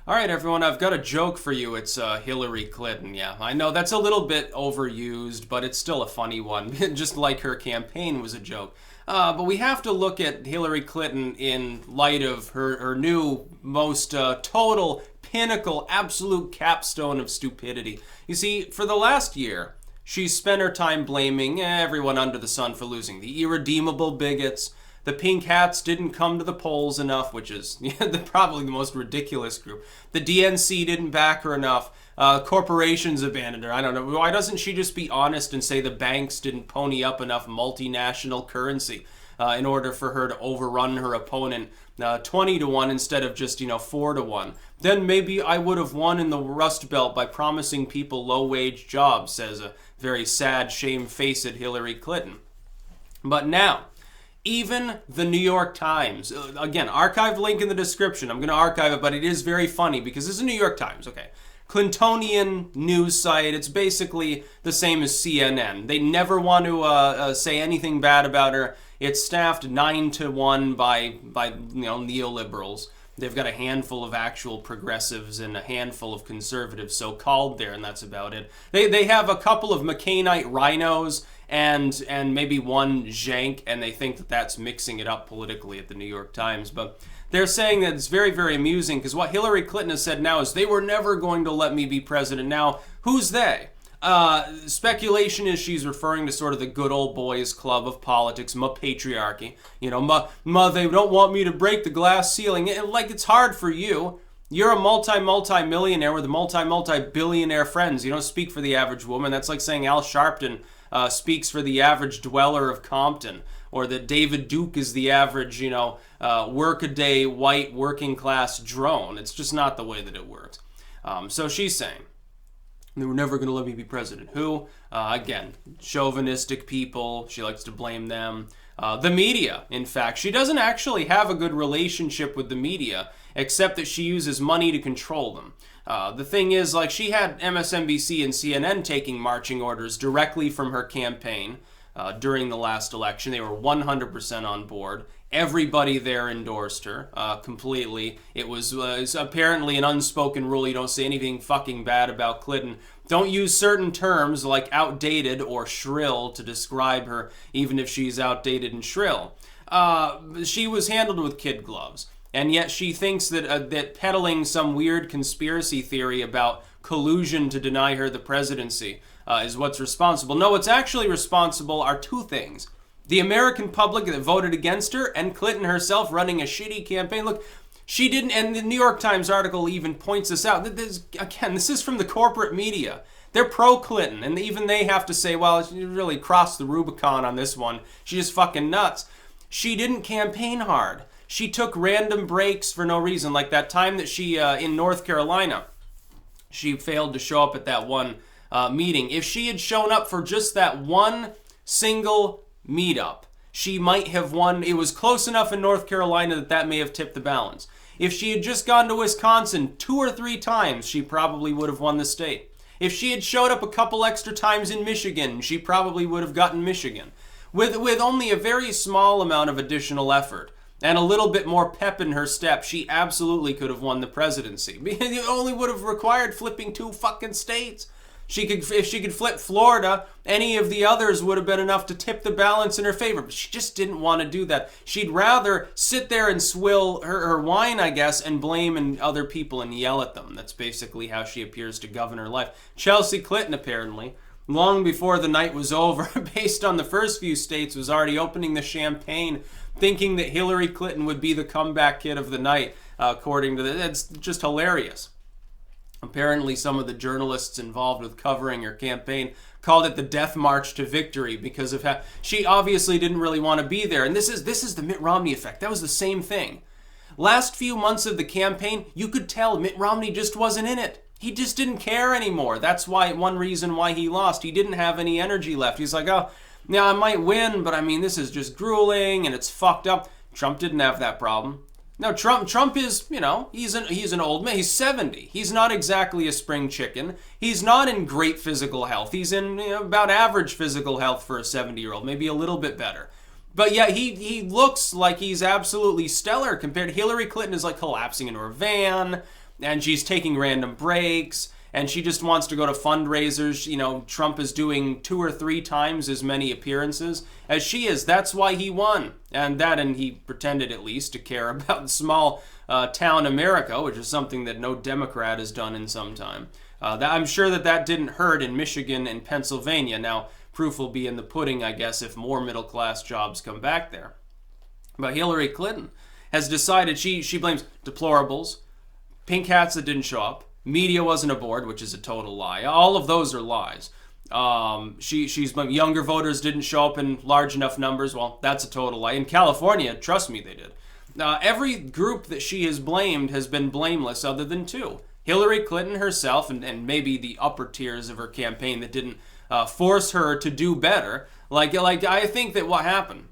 All right, everyone, I've got a joke for you. It's Hillary Clinton. Yeah, I know that's a little bit overused, but it's still a funny one, just like her campaign was a joke. But we have to look at Hillary Clinton in light of her new, most total, pinnacle, absolute capstone of stupidity. You see, for the last year, she's spent her time blaming everyone under the sun for losing. The irredeemable bigots. The pink hats didn't come to the polls enough, which is probably the most ridiculous group. The DNC didn't back her enough. Corporations abandoned her. I don't know. Why doesn't she just be honest and say the banks didn't pony up enough multinational currency in order for her to overrun her opponent 20 to 1 instead of just, 4 to 1? Then maybe I would have won in the Rust Belt by promising people low-wage jobs, says a very sad, shamefaced Hillary Clinton. But now, even the New York Times, again, archive link in the description. I'm going to archive it, but it is very funny because this is New York Times, okay. Clintonian news site. It's basically the same as CNN. They never want to say anything bad about her. It's staffed 9 to 1 by neoliberals. They've got a handful of actual progressives and a handful of conservatives, so-called there, and that's about it. They have a couple of McCainite rhinos and maybe one Jank, and they think that that's mixing it up politically at the New York Times. But they're saying that it's very, very amusing because what Hillary Clinton has said now is they were never going to let me be president. Now, who's they? Speculation is she's referring to sort of the good old boys club of politics, patriarchy. They don't want me to break the glass ceiling. Like, it's hard for you. You're a multi-millionaire with multi-billionaire friends. You don't speak for the average woman. That's like saying Al Sharpton speaks for the average dweller of Compton, or that David Duke is the average, workaday white working class drone. It's just not the way that it works. So she's saying, they were never going to let me be president. Who? Again, chauvinistic people. She likes to blame them. The media, in fact. She doesn't actually have a good relationship with the media, except that she uses money to control them. The thing is, she had MSNBC and CNN taking marching orders directly from her campaign during the last election. They were 100% on board. Everybody there endorsed her completely. It was apparently an unspoken rule. You don't say anything fucking bad about Clinton. Don't use certain terms like outdated or shrill to describe her, even if she's outdated and shrill. She was handled with kid gloves. And yet she thinks that peddling some weird conspiracy theory about collusion to deny her the presidency is what's responsible. No, what's actually responsible are two things. The American public that voted against her, and Clinton herself running a shitty campaign. Look, she didn't, and the New York Times article even points this out. This is from the corporate media. They're pro-Clinton, and even they have to say, well, she really crossed the Rubicon on this one. She's just fucking nuts. She didn't campaign hard. She took random breaks for no reason, like that time that she, in North Carolina, she failed to show up at that one meeting. If she had shown up for just that one single meetup, she might have won. It was close enough in North Carolina that may have tipped the balance. If she had just gone to Wisconsin 2 or 3 times, she probably would have won the state. If she had showed up a couple extra times in Michigan, she probably would have gotten Michigan. With only a very small amount of additional effort and a little bit more pep in her step, she absolutely could have won the presidency. It only would have required flipping 2 fucking states. If she could flip Florida, any of the others would have been enough to tip the balance in her favor. But she just didn't want to do that. She'd rather sit there and swill her wine, I guess, and blame other people and yell at them. That's basically how she appears to govern her life. Chelsea Clinton, apparently, long before the night was over, based on the first few states, was already opening the champagne, thinking that Hillary Clinton would be the comeback kid of the night, according to that's just hilarious. Apparently, some of the journalists involved with covering her campaign called it the death march to victory because of how she obviously didn't really want to be there. And this is the Mitt Romney effect. That was the same thing. Last few months of the campaign, you could tell Mitt Romney just wasn't in it. He just didn't care anymore. That's one reason why he lost. He didn't have any energy left. He's like, oh, yeah, I might win, but I mean, this is just grueling and it's fucked up. Trump didn't have that problem. No, Trump is, he's an old man. He's 70. He's not exactly a spring chicken. He's not in great physical health. He's in about average physical health for a 70-year-old, maybe a little bit better. But yeah, he looks like he's absolutely stellar compared to Hillary Clinton is like collapsing into her van. and she's taking random breaks, and she just wants to go to fundraisers. You know, Trump is doing 2 or 3 times as many appearances as she is. That's why he won. And he pretended at least to care about small town America, which is something that no Democrat has done in some time. I'm sure that didn't hurt in Michigan and Pennsylvania. Now, proof will be in the pudding, I guess, if more middle-class jobs come back there. But Hillary Clinton has decided she blames deplorables, pink hats that didn't show up, media wasn't aboard, which is a total lie. All of those are lies. She's blamed younger voters didn't show up in large enough numbers. Well, that's a total lie. In California, trust me, they did. Every group that she has blamed has been blameless other than 2. Hillary Clinton herself and maybe the upper tiers of her campaign that didn't force her to do better. Like I think that what happened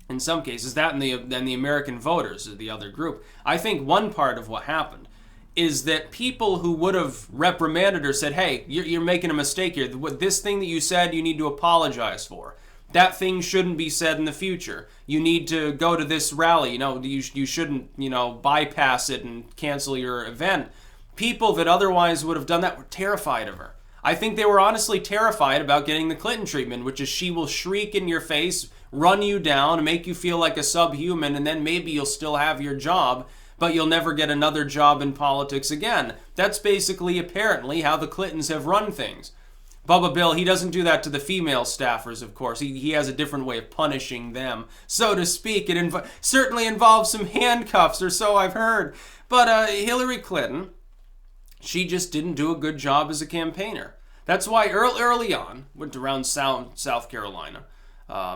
in some cases, that and the American voters, the other group, I think one part of what happened is that people who would have reprimanded her said, hey, you're making a mistake here. This thing that you said, you need to apologize for. That thing shouldn't be said in the future. You need to go to this rally. You know, you shouldn't, bypass it and cancel your event. People that otherwise would have done that were terrified of her. I think they were honestly terrified about getting the Clinton treatment, which is she will shriek in your face, run you down, make you feel like a subhuman, and then maybe you'll still have your job, but you'll never get another job in politics again. That's basically, apparently, how the Clintons have run things. Bubba Bill, he doesn't do that to the female staffers, of course. He has a different way of punishing them, so to speak. It certainly involves some handcuffs, or so I've heard. But Hillary Clinton, she just didn't do a good job as a campaigner. That's why early on, went around South Carolina,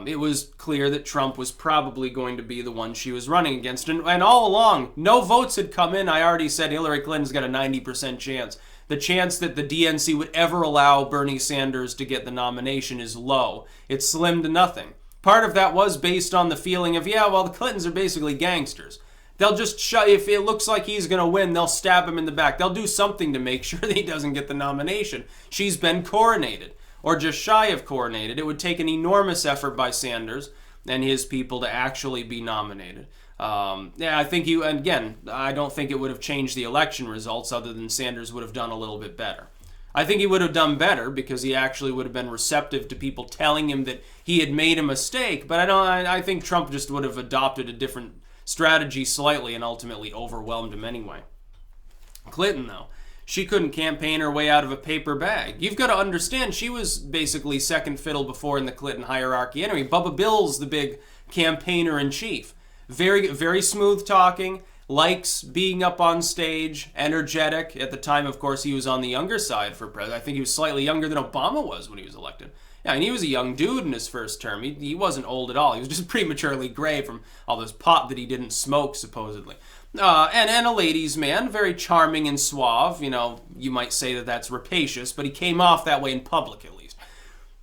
it was clear that Trump was probably going to be the one she was running against. And all along, no votes had come in. I already said Hillary Clinton's got a 90% chance. The chance that the DNC would ever allow Bernie Sanders to get the nomination is low. It's slim to nothing. Part of that was based on the feeling of, the Clintons are basically gangsters. They'll just if it looks like he's going to win, they'll stab him in the back. They'll do something to make sure that he doesn't get the nomination. She's been coronated, or just shy of coronated. It would take an enormous effort by Sanders and his people to actually be nominated. I think I don't think it would have changed the election results other than Sanders would have done a little bit better. I think he would have done better because he actually would have been receptive to people telling him that he had made a mistake, but I think Trump just would have adopted a different strategy slightly and ultimately overwhelmed him anyway. Clinton, though, she couldn't campaign her way out of a paper bag. You've got to understand, she was basically second fiddle before in the Clinton hierarchy anyway. Bubba Bill's the big campaigner-in-chief. Very, very smooth talking, likes being up on stage, energetic. At the time, of course, he was on the younger side for president. I think he was slightly younger than Obama was when he was elected. Yeah, and he was a young dude in his first term. He wasn't old at all. He was just prematurely gray from all this pot that he didn't smoke, supposedly. And a ladies' man, very charming and suave. You might say that that's rapacious, but he came off that way in public, at least.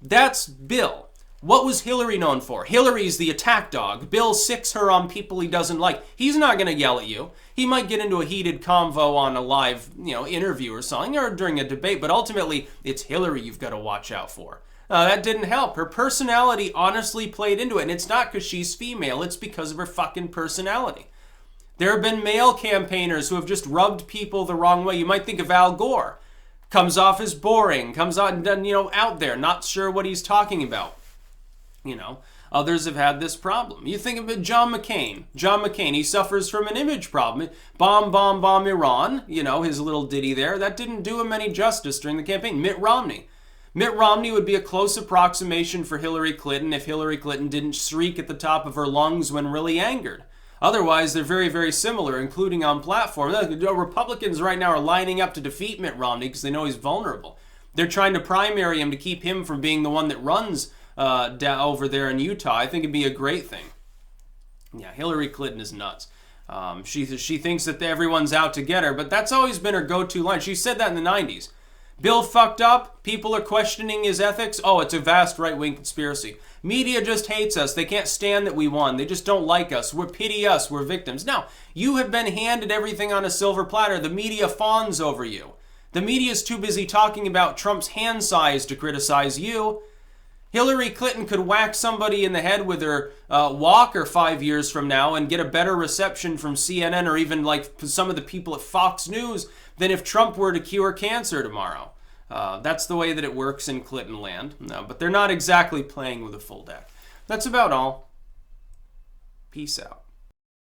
That's Bill. What was Hillary known for? Hillary's the attack dog. Bill sicks her on people he doesn't like. He's not going to yell at you. He might get into a heated convo on a live, interview or something, or during a debate, but ultimately, it's Hillary you've got to watch out for. That didn't help. Her personality honestly played into it, and it's not because she's female, it's because of her fucking personality. There have been male campaigners who have just rubbed people the wrong way. You might think of Al Gore. Comes off as boring, comes out and out there, not sure what he's talking about. Others have had this problem. You think of John McCain. John McCain, he suffers from an image problem. Bomb, bomb, bomb Iran, his little ditty there. That didn't do him any justice during the campaign. Mitt Romney. Mitt Romney would be a close approximation for Hillary Clinton if Hillary Clinton didn't shriek at the top of her lungs when really angered. Otherwise, they're very, very similar, including on platform. Republicans right now are lining up to defeat Mitt Romney because they know he's vulnerable. They're trying to primary him to keep him from being the one that runs over there in Utah. I think it'd be a great thing. Yeah, Hillary Clinton is nuts. She thinks that everyone's out to get her, but that's always been her go-to line. She said that in the 90s. Bill fucked up. People are questioning his ethics. Oh, it's a vast right-wing conspiracy. Media just hates us. They can't stand that we won. They just don't like us. Pity us. We're victims. Now, you have been handed everything on a silver platter. The media fawns over you. The media is too busy talking about Trump's hand size to criticize you. Hillary Clinton could whack somebody in the head with her walker 5 years from now and get a better reception from CNN or even like some of the people at Fox News than if Trump were to cure cancer tomorrow. That's the way that it works in Clinton land. No, but they're not exactly playing with a full deck. That's about all. Peace out.